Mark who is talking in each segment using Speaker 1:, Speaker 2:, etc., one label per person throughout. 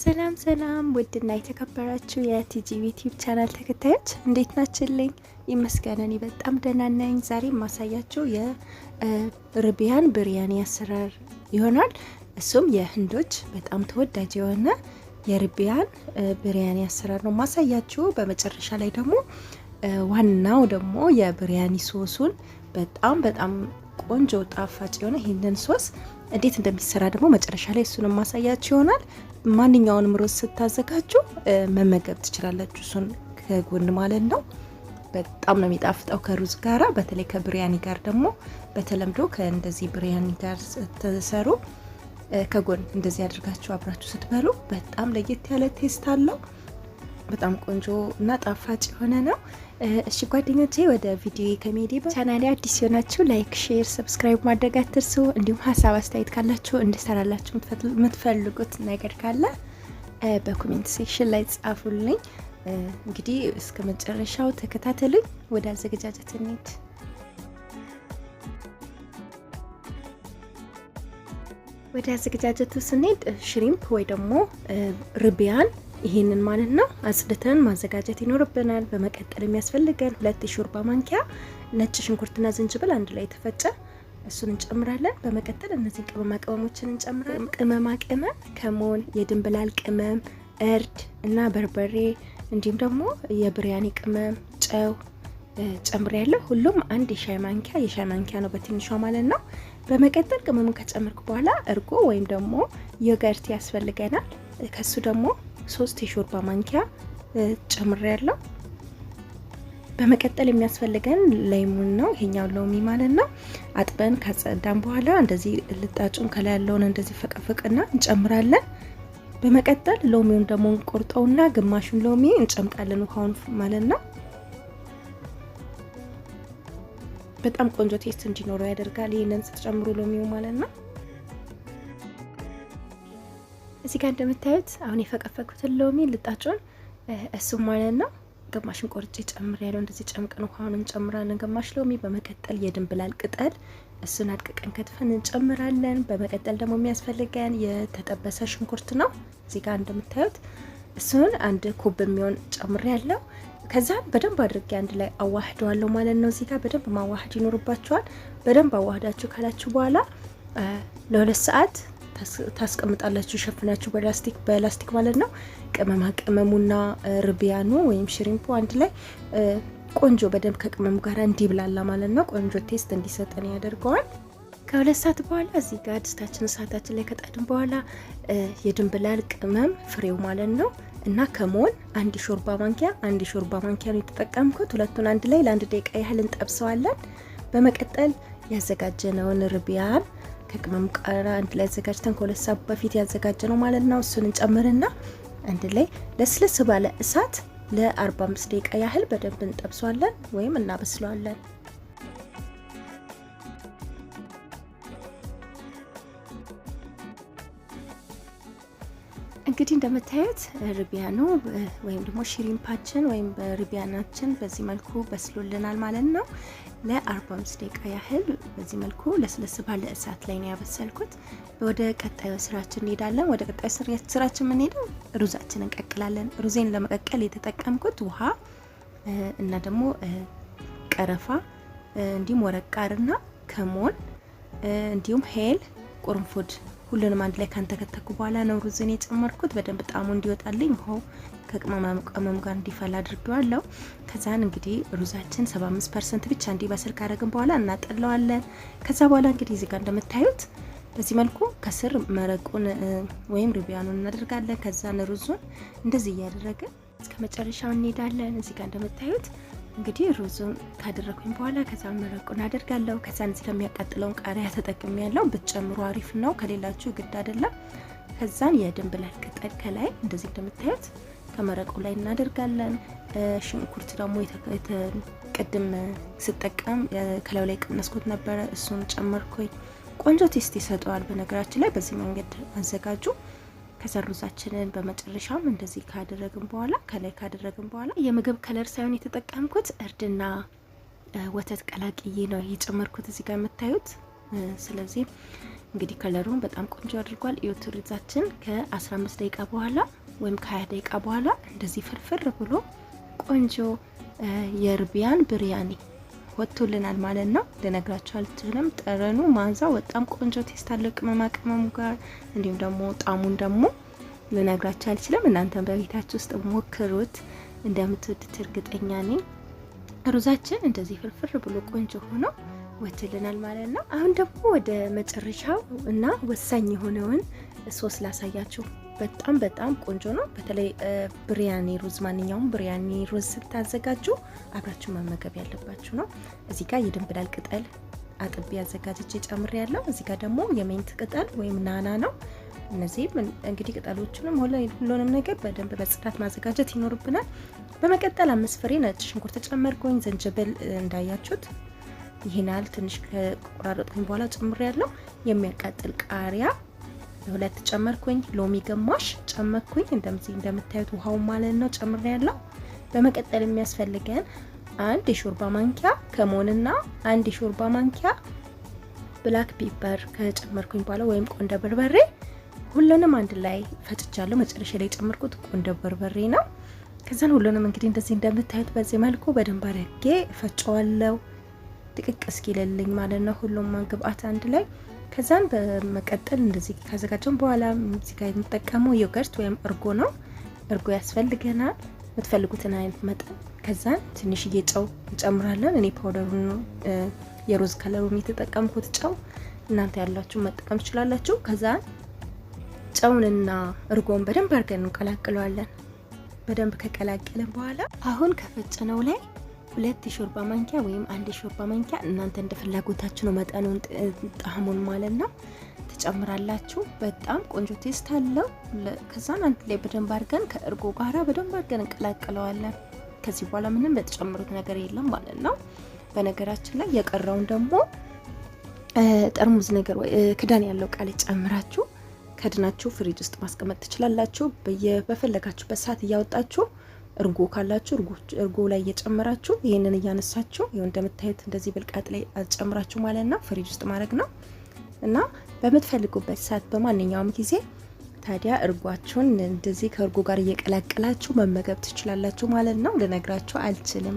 Speaker 1: ሰላም ሰላም ውድና የተከበራችሁ የቲጂ ዩቲዩብ ቻናል ተከታዮች እንዴት ናችሁልኝ? ይመስገን እኔ በጣም ደህና ነኝ። ዛሬ ማሳያችሁ የርቢያን ብሪያኒ አሰራር ይሆናል። እሱም የህንዶች በጣም ተወዳጅ የሆነ የርቢያን ብሪያኒ አሰራር ነው ማሳያችሁ። በመጨረሻ ላይ ደግሞ ዋናው ደግሞ የብሪያኒ ሶሱን በጣም ቆንጆ ጣፋጭ የሆነ ይሄንን ሶስ እንዴት እንደሚሰራ ደግሞ መጨረሻ ላይ እሱን ማሳያችሁ ይሆናል። ማንኛውንም ሩዝ ስታዘጋጁ መመገብ ትችላላችሁ፣ እሱን ከጎን ማለት ነው። በጣም ነው የሚጣፍጠው ከሩዝ ጋራ፣ በተለይ ከብሪያኒ ጋር ደግሞ በተለምዶ ከእንደዚህ ብሪያኒ ጋር ተሰሩ ከጎን እንደዚህ አድርጋችሁ አብራችሁ ስትበሉ በጣም ለየት ያለ ቴስት አለው። በጣም ቆንጆ እና ጣፋጭ የሆነ ነው። እሺ ጓደኞቼ ወደ ቪዲዮ ከመሄዴ ቻናሌ አዲስ የሆናችሁ ላይክ፣ ሼር፣ ሰብስክራይብ ማድረግ አትርሱ። እንዲሁም ሀሳብ አስተያየት ካላችሁ እንድሰራላችሁ የምትፈልጉት ነገር ካለ በኮሜንት ሴክሽን ላይ ጻፉልኝ። እንግዲህ እስከ መጨረሻው ተከታተሉኝ። ወደ አዘገጃጀት እንሂድ። ወደ አዘገጃጀቱ ስንሄድ ሽሪምፕ ወይ ደግሞ ርቢያን ይሄንን ማለት ነው አጽድተን ማዘጋጀት ይኖርብናል። በመቀጠል የሚያስፈልገን 2 የሾርባ ማንኪያ ነጭ ሽንኩርትና ዝንጅብል አንድ ላይ ተፈጨ፣ እሱን እንጨምራለን። በመቀጠል እነዚህ ቅመሞችን እንጨምራለን። ቅመም፣ ከሞን፣ የድንብላል ቅመም፣ እርድ እና በርበሬ እንዲሁም ደግሞ የብሪያኒ ቅመም፣ ጨው ጨምሬያለሁ። ሁሉም አንድ የሻይ ማንኪያ ነው በትንሿ ማለት ነው። በመቀጠል ቅመሙን ከጨመርኩ በኋላ እርጎ ወይም ደግሞ ዮገርት ያስፈልገናል። ከሱ ደግሞ 3 የሾርባ ማንኪያ ጨምሬያለሁ። በመቀጠል የሚያስፈልገን ሌሞን ነው፣ ይሄኛው ሎሚ ማለት ነው። አጥበን ካጸዳን በኋላ እንደዚህ ልጣጩን ከላይ ያለውን እንደዚህ ፈቀፍቅና እንጨምራለን። በመቀጠል ሎሚውን ደግሞ እንቆርጠውና ግማሹን ሎሚ እንጨምቃለን ውሃውን ማለት ነው። በጣም ቆንጆ ቴስት እንዲኖረው ያደርጋል ይሄንን ስትጨምሩ ሎሚው ማለት ነው። እዚህ ጋር እንደምታዩት አሁን የፈቀፈኩትን ሎሚ ልጣጩን እሱ ማለት ነው ግማሽን ቆርጬ ጨምሬያለሁ። እንደዚህ ጨምቀን ውሃውን እንጨምራለን፣ ግማሽ ሎሚ። በመቀጠል የድንብላል ቅጠል እሱን አድቅቀን ከትፈን እንጨምራለን። በመቀጠል ደግሞ የሚያስፈልገን የተጠበሰ ሽንኩርት ነው። እዚህ ጋር እንደምታዩት እሱን 1 ኩብ የሚሆን ጨምሬያለሁ። ከዛ በደንብ አድርጌ አንድ ላይ አዋህደዋለሁ ማለት ነው። እዚህ ጋር በደንብ ማዋሃድ ይኖርባችኋል። በደንብ አዋህዳችሁ ካላችሁ በኋላ ለ2 ሰዓት ታስቀምጣላችሁ ሸፍናችሁ በላስቲክ ማለት ነው። ቅመሙና ርቢያኑ ወይም ሽሪምፑ አንድ ላይ ቆንጆ በደንብ ከቅመሙ ጋር እንዲብላላ ማለት ነው። ቆንጆ ቴስት እንዲሰጠን ያደርገዋል። ከ2 ሰዓት በኋላ እዚህ ጋር ድስታችን እሳታችን ላይ ከጣድን በኋላ የድንብላል ቅመም ፍሬው ማለት ነው እና ከሞን 1 ሾርባ ማንኪያ ነው የተጠቀምኩት። ሁለቱን አንድ ላይ ለ1 ደቂቃ ያህል እንጠብሰዋለን። በመቀጠል ያዘጋጀነውን ርቢያን ከቅመሙ ጋር አንድ ላይ አዘጋጅተን ከ2 ሰዓት በፊት ያዘጋጀነው ማለት ነው እሱን እንጨምርና አንድ ላይ ለስለስ ባለ እሳት ለ45 ደቂቃ ያህል በደንብ እንጠብሰዋለን ወይም እናበስለዋለን። እንግዲህ እንደምታዩት ርቢያኑ ወይም ደግሞ ሽሪምፓችን ወይም ርቢያናችን በዚህ መልኩ በስሎልናል ማለት ነው። ለ45 ደቂቃ ያህል በዚህ መልኩ ለስለስ ባለ እሳት ላይ ነው ያበሰልኩት። ወደ ቀጣዩ ስራችን እንሄዳለን። ወደ ቀጣዩ ስራችን የምንሄደው ሩዛችንን እንቀቅላለን። ሩዜን ለመቀቀል የተጠቀምኩት ውሃ እና ደግሞ ቀረፋ እንዲሁም ወረቃርና ከሞን እንዲሁም ሄል፣ ቁርንፉድ ሁሉንም አንድ ላይ ካንተከተኩ በኋላ ነው ሩዝን የጨመርኩት። በደንብ ጣዕሙ እንዲወጣልኝ ውሃው ከቅመም ጋር እንዲፈላ አድርጌዋለሁ። ከዛን እንግዲህ ሩዛችን 75% ብቻ እንዲበስል ካደረግን በኋላ እናጠለዋለን። ከዛ በኋላ እንግዲህ እዚህ ጋር እንደምታዩት በዚህ መልኩ ከስር መረቁን ወይም ርቢያኑን እናደርጋለን። ከዛን ሩዙን እንደዚህ እያደረግን እስከ መጨረሻው እንሄዳለን። እዚህ ጋር እንደምታዩት እንግዲህ ሩዙን ካደረኩኝ በኋላ ከዛ መረቁን አደርጋለሁ። ከዛን እዚህ ከሚያቃጥለውን ቃሪያ ተጠቅሜያለሁ። ብትጨምሩ አሪፍ ነው፣ ከሌላችሁ ግድ አይደለም። ከዛን የድንብላል ቅጠል ከላይ እንደዚህ እንደምታዩት ከመረቁ ላይ እናደርጋለን። ሽንኩርት ደግሞ ቅድም ስጠቀም ከላዩ ላይ ቀነስኩት ነበረ፣ እሱን ጨመርኩኝ። ቆንጆ ቴስት ይሰጠዋል። በነገራችን ላይ በዚህ መንገድ አዘጋጁ። ከዛ ሩዛችንን በመጨረሻም እንደዚህ ካደረግን በኋላ የምግብ ከለር ሳይሆን የተጠቀምኩት እርድና ወተት ቀላቅዬ ነው የጨመርኩት እዚህ ጋር የምታዩት። ስለዚህ እንግዲህ ከለሩን በጣም ቆንጆ አድርጓል። እዩት ሩዛችን ከ15 ደቂቃ በኋላ ወይም ከ20 ደቂቃ በኋላ እንደዚህ ፍርፍር ብሎ ቆንጆ የርቢያን ብሪያኒ ወጥቶልናል ማለት ነው። ልነግራችሁ አልችልም። ጠረኑ ማንዛው በጣም ቆንጆ ቴስት አለው ቅመማ ቅመሙ ጋር እንዲሁም ደግሞ ጣሙን ደግሞ ልነግራችሁ አልችልም። እናንተም በቤታችሁ ውስጥ ሞክሩት፣ እንደምትወዱት እርግጠኛ ነኝ። ሩዛችን እንደዚህ ፍርፍር ብሎ ቆንጆ ሆኖ ወጥቶልናል ማለት ነው። አሁን ደግሞ ወደ መጨረሻው እና ወሳኝ የሆነውን ሶስ ላሳያችሁ። በጣም ቆንጆ ነው። በተለይ ብሪያኒ ሩዝ፣ ማንኛውም ብሪያኒ ሩዝ ስታዘጋጁ አብራችሁ መመገብ ያለባችሁ ነው። እዚህ ጋር የድንብላል ቅጠል አጥቤ አዘጋጅቼ ጨምሬያለሁ። እዚህ ጋር ደግሞ የሜንት ቅጠል ወይም ናና ነው። እነዚህ እንግዲህ ቅጠሎቹንም ሁሉንም ነገር በደንብ በጽዳት ማዘጋጀት ይኖርብናል። በመቀጠል 5 ፍሬ ነጭ ሽንኩርት ጨመርኩኝ። ዝንጅብል እንዳያችሁት ይሄናል ትንሽ ከቆራረጥኩኝ በኋላ ጨምሬያለሁ። የሚያቃጥል ቃሪያ 2 ጨመርኩኝ። ሎሚ ግማሽ ጨመርኩኝ። እንደምታዩት ውሃው ማለት ነው ጨምሬያለሁ። በመቀጠል የሚያስፈልገን 1 የሾርባ ማንኪያ ከሞንና 1 የሾርባ ማንኪያ ብላክ ፔፐር ከጨመርኩኝ በኋላ ወይም ቆንደ በርበሬ ሁሉንም አንድ ላይ ፈጭቻለሁ። መጨረሻ ላይ ጨመርኩት ቆንደ በርበሬ ነው። ከዛን ሁሉንም እንግዲህ እንደዚህ እንደምታዩት በዚህ መልኩ በደንብ አድርጌ ፈጨዋለሁ ጥቅቅ እስኪልልኝ ማለት ነው ሁሉም ግብአት አንድ ላይ። ከዛን በመቀጠል እንደዚህ ካዘጋጀን በኋላ እዚህ ጋር የምንጠቀመው ዮገርት ወይም እርጎ ነው። እርጎ ያስፈልገናል የምትፈልጉትን አይነት መጠን። ከዛን ትንሽዬ ጨው እንጨምራለን። እኔ ፓውደሩን የሮዝ ከለሩን የተጠቀምኩት ጨው እናንተ ያላችሁ መጠቀም ትችላላችሁ። ከዛን ጨውንና እርጎን በደንብ አድርገን እንቀላቅለዋለን። በደንብ ከቀላቀለን በኋላ አሁን ከፈጨነው ላይ 2 የሾርባ ማንኪያ ወይም 1 የሾርባ ማንኪያ እናንተ እንደ ፍላጎታችሁ ነው መጠኑን ጣዕሙን ማለት ነው ትጨምራላችሁ። በጣም ቆንጆ ቴስት አለው። ከዛን አንድ ላይ በደንብ አድርገን ከእርጎ ጋራ በደንብ አድርገን እንቀላቅለዋለን። ከዚህ በኋላ ምንም በተጨምሩት ነገር የለም ማለት ነው። በነገራችን ላይ የቀረውን ደግሞ ጠርሙዝ ነገር ክዳን ያለው ቃል ጨምራችሁ ከድናችሁ ፍሪጅ ውስጥ ማስቀመጥ ትችላላችሁ። በፈለጋችሁበት ሰዓት እያወጣችሁ እርጎ ካላችሁ እርጎ ላይ እየጨመራችሁ ይሄንን እያነሳችሁ ይሄው እንደምታዩት እንደዚህ ብልቃጥ ላይ አጨምራችሁ ማለት ነው ፍሪጅ ውስጥ ማድረግ ነው። እና በምትፈልጉበት ሰዓት በማንኛውም ጊዜ ታዲያ እርጓችሁን እንደዚህ ከእርጎ ጋር እየቀላቀላችሁ መመገብ ትችላላችሁ ማለት ነው። ልነግራችሁ አልችልም።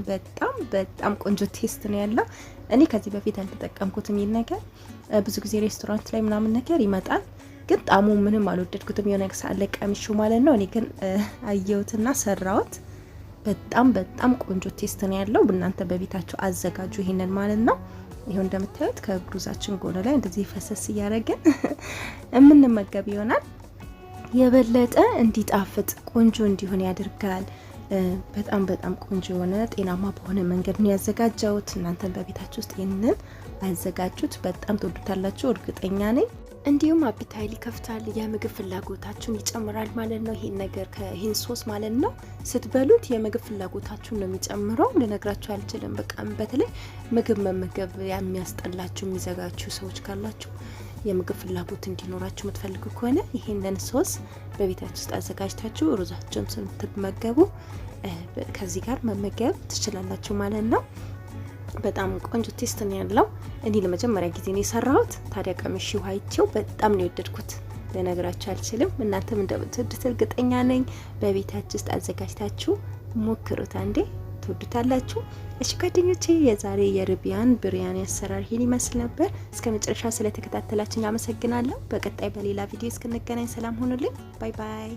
Speaker 1: በጣም ቆንጆ ቴስት ነው ያለው። እኔ ከዚህ በፊት አልተጠቀምኩትም። ይሄን ነገር ብዙ ጊዜ ሬስቶራንት ላይ ምናምን ነገር ይመጣል፣ ግን ጣሙ ምንም አልወደድኩትም። የሆነ ሰዓት ላይ ቀምሹ ማለት ነው። እኔ ግን አየሁትና ሰራሁት። በጣም ቆንጆ ቴስት ነው ያለው። እናንተ በቤታችሁ አዘጋጁ ይሄንን ማለት ነው። ይሄው እንደምታዩት ከሩዛችን ጎን ላይ እንደዚህ ፈሰስ እያደረግን የምንመገብ ይሆናል። የበለጠ እንዲጣፍጥ ቆንጆ እንዲሆን ያደርጋል። በጣም ቆንጆ የሆነ ጤናማ በሆነ መንገድ ነው ያዘጋጀሁት። እናንተ በቤታችሁ ውስጥ ይሄንን አዘጋጁት። በጣም ትወዱታላችሁ እርግጠኛ ነኝ። እንዲሁም አፒታይት ይከፍታል፣ የምግብ ፍላጎታችሁን ይጨምራል ማለት ነው። ይሄን ሶስ ማለት ነው ስትበሉት የምግብ ፍላጎታችሁን ነው የሚጨምረው። ልነግራችሁ አልችልም። በቃ በተለይ ምግብ መመገብ የሚያስጠላችሁ የሚዘጋችሁ ሰዎች ካላችሁ የምግብ ፍላጎት እንዲኖራችሁ የምትፈልጉ ከሆነ ይሄንን ሶስ በቤታችሁ ውስጥ አዘጋጅታችሁ ሩዛችሁን ስትመገቡ ከዚህ ጋር መመገብ ትችላላችሁ ማለት ነው። በጣም ቆንጆ ቴስት ነው ያለው። እኔ ለመጀመሪያ ጊዜ ነው የሰራሁት። ታዲያ ቀምሼው አይቼው በጣም ነው የወደድኩት። ልነግራችሁ አልችልም። እናንተም እንደምትወዱት እርግጠኛ ነኝ። በቤታችሁ ውስጥ አዘጋጅታችሁ ሞክሩት። አንዴ ትወዱታላችሁ። እሺ ጓደኞቼ፣ የዛሬ የርቢያን ብሪያኒ አሰራር ይሄን ይመስል ነበር። እስከ መጨረሻ ስለተከታተላችሁ አመሰግናለሁ። በቀጣይ በሌላ ቪዲዮ እስክንገናኝ ሰላም ሆኑልኝ። ባይ ባይ።